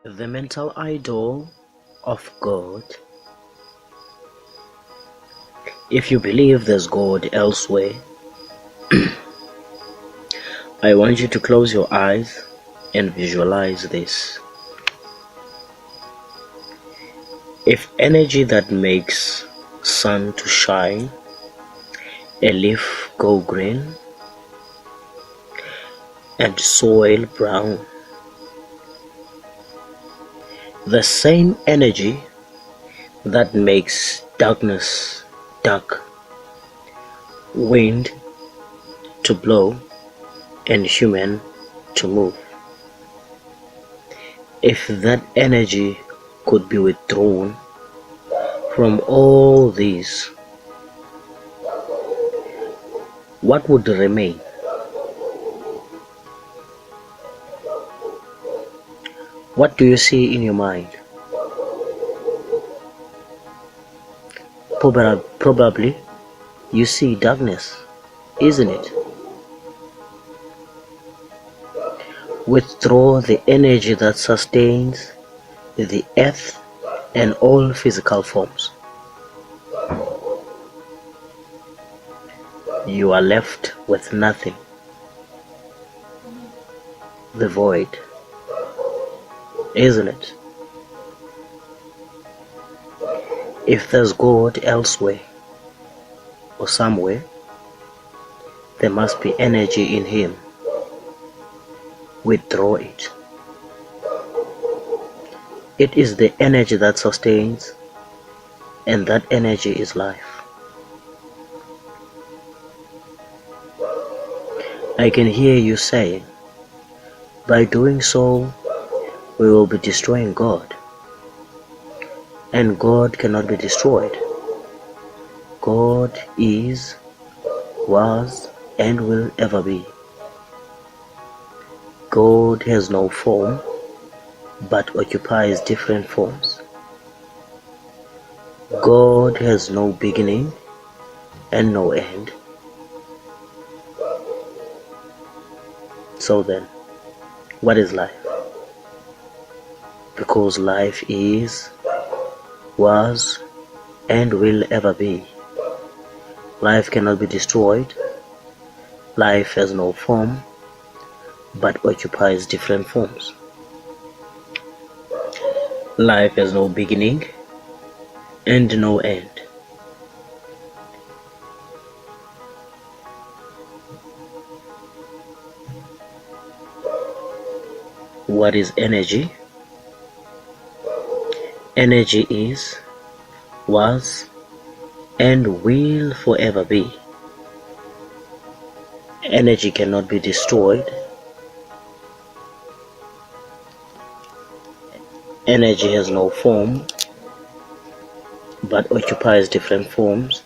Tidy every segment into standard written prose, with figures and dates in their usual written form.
The mental idol of God. If you believe there's God elsewhere, I want you to close your eyes and visualize this. If energy that makes sun to shine, a leaf go green, and soil brown, the same energy that makes darkness dark, wind to blow, and human to move, if that energy could be withdrawn from all these, what would remain? What do you see in your mind? Probably you see darkness, isn't it? Withdraw the energy that sustains the earth and all physical forms. You are left with nothing. The void, isn't it? If there's God elsewhere or somewhere, there must be energy in Him. Withdraw it. It is the energy that sustains, and that energy is life. I can hear you saying, by doing so, we will be destroying God. And God cannot be destroyed. God is, was, and will ever be. God has no form, but occupies different forms. God has no beginning and no end. So then, what is life? Because life is, was, and will ever be. Life cannot be destroyed. Life has no form, but occupies different forms. Life has no beginning and no end. What is energy? Energy is, was, and will forever be. Energy cannot be destroyed. Energy has no form, but occupies different forms.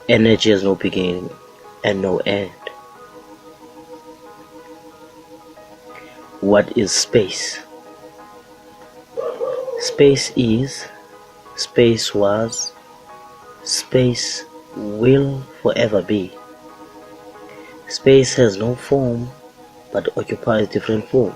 Energy has no beginning and no end. What is space? Space is, space was, space will forever be. Space has no form, but occupies different forms.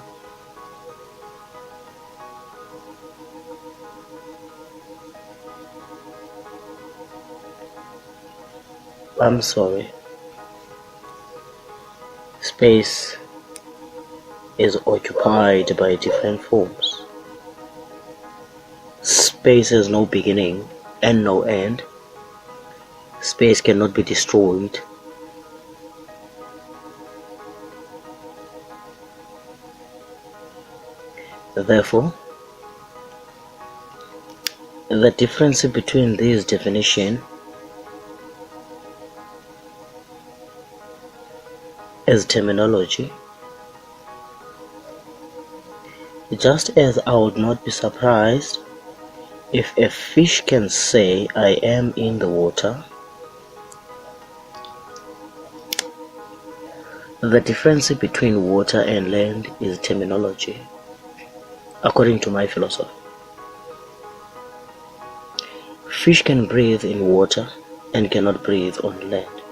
I'm sorry. Space is occupied by different forms. Space has no beginning and no end. Space cannot be destroyed. Therefore, the difference between these definitions is terminology. Just as I would not be surprised if a fish can say, I am in the water, the difference between water and land is terminology, according to my philosophy. Fish can breathe in water and cannot breathe on land,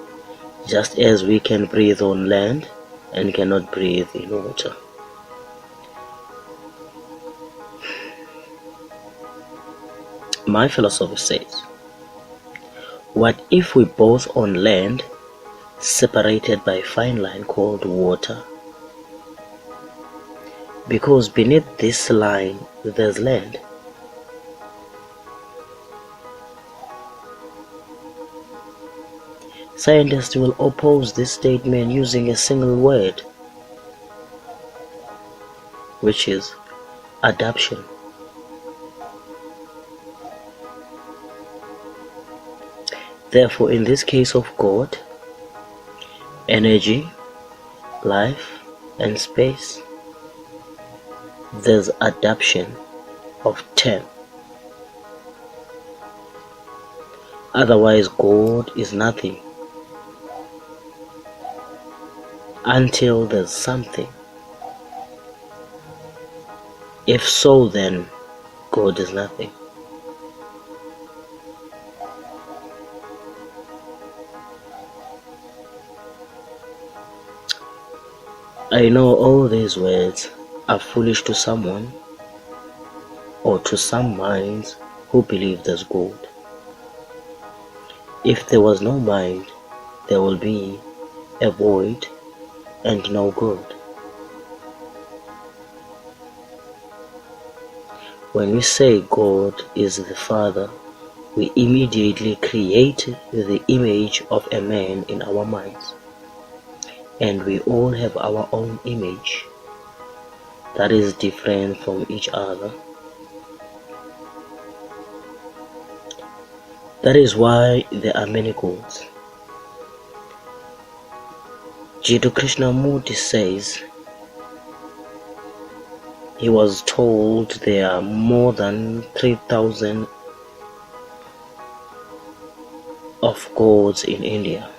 just as we can breathe on land and cannot breathe in water. My philosophy says, what if we both on land, separated by a fine line called water? Because beneath this line there's land. Scientists will oppose this statement using a single word, which is adaptation. Therefore, in this case of God, energy, life, and space, there's adaptation of 10. Otherwise, God is nothing until there's something. If so, then God is nothing. I know all these words are foolish to someone or to some minds who believe there's God. If there was no mind, there will be a void and no God. When we say God is the Father, we immediately create the image of a man in our minds. And we all have our own image that is different from each other. That is why there are many gods. Jiddu Krishnamurti says he was told there are more than 3,000 of gods in India.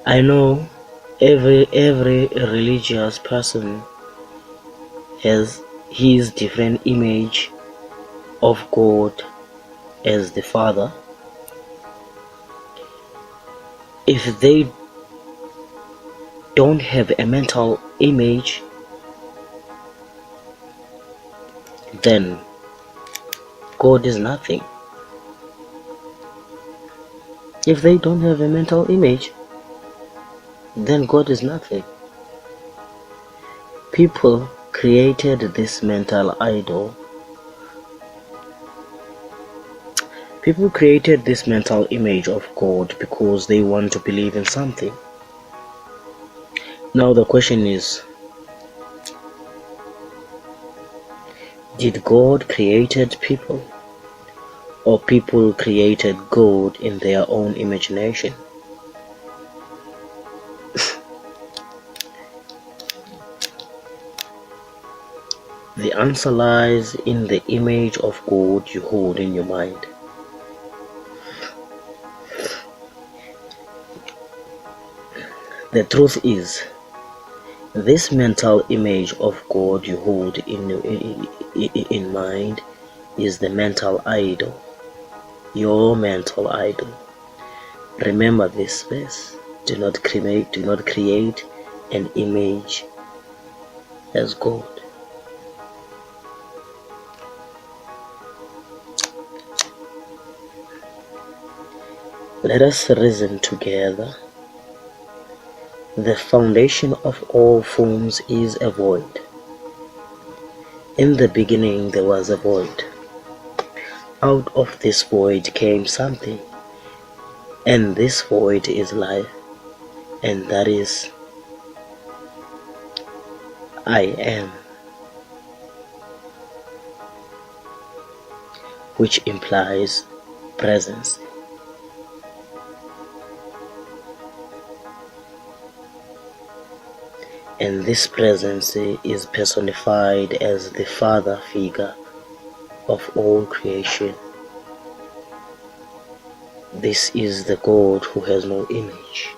I know every religious person has his different image of God as the Father. If they don't have a mental image, then God is nothing. If they don't have a mental image, then God is nothing. People created this mental idol. People created this mental image of God because they want to believe in something. Now the question is, did God created people, or people created God in their own imagination? The answer lies in the image of God you hold in your mind. The truth is, this mental image of God you hold in mind is the mental idol, your mental idol. Remember this verse. Do not create an image as God. Let us reason together. The foundation of all forms is a void. In the beginning there was a void. Out of this void came something, and this void is life, and that is I am, which implies presence. And this presence is personified as the Father figure of all creation. This is the God who has no image.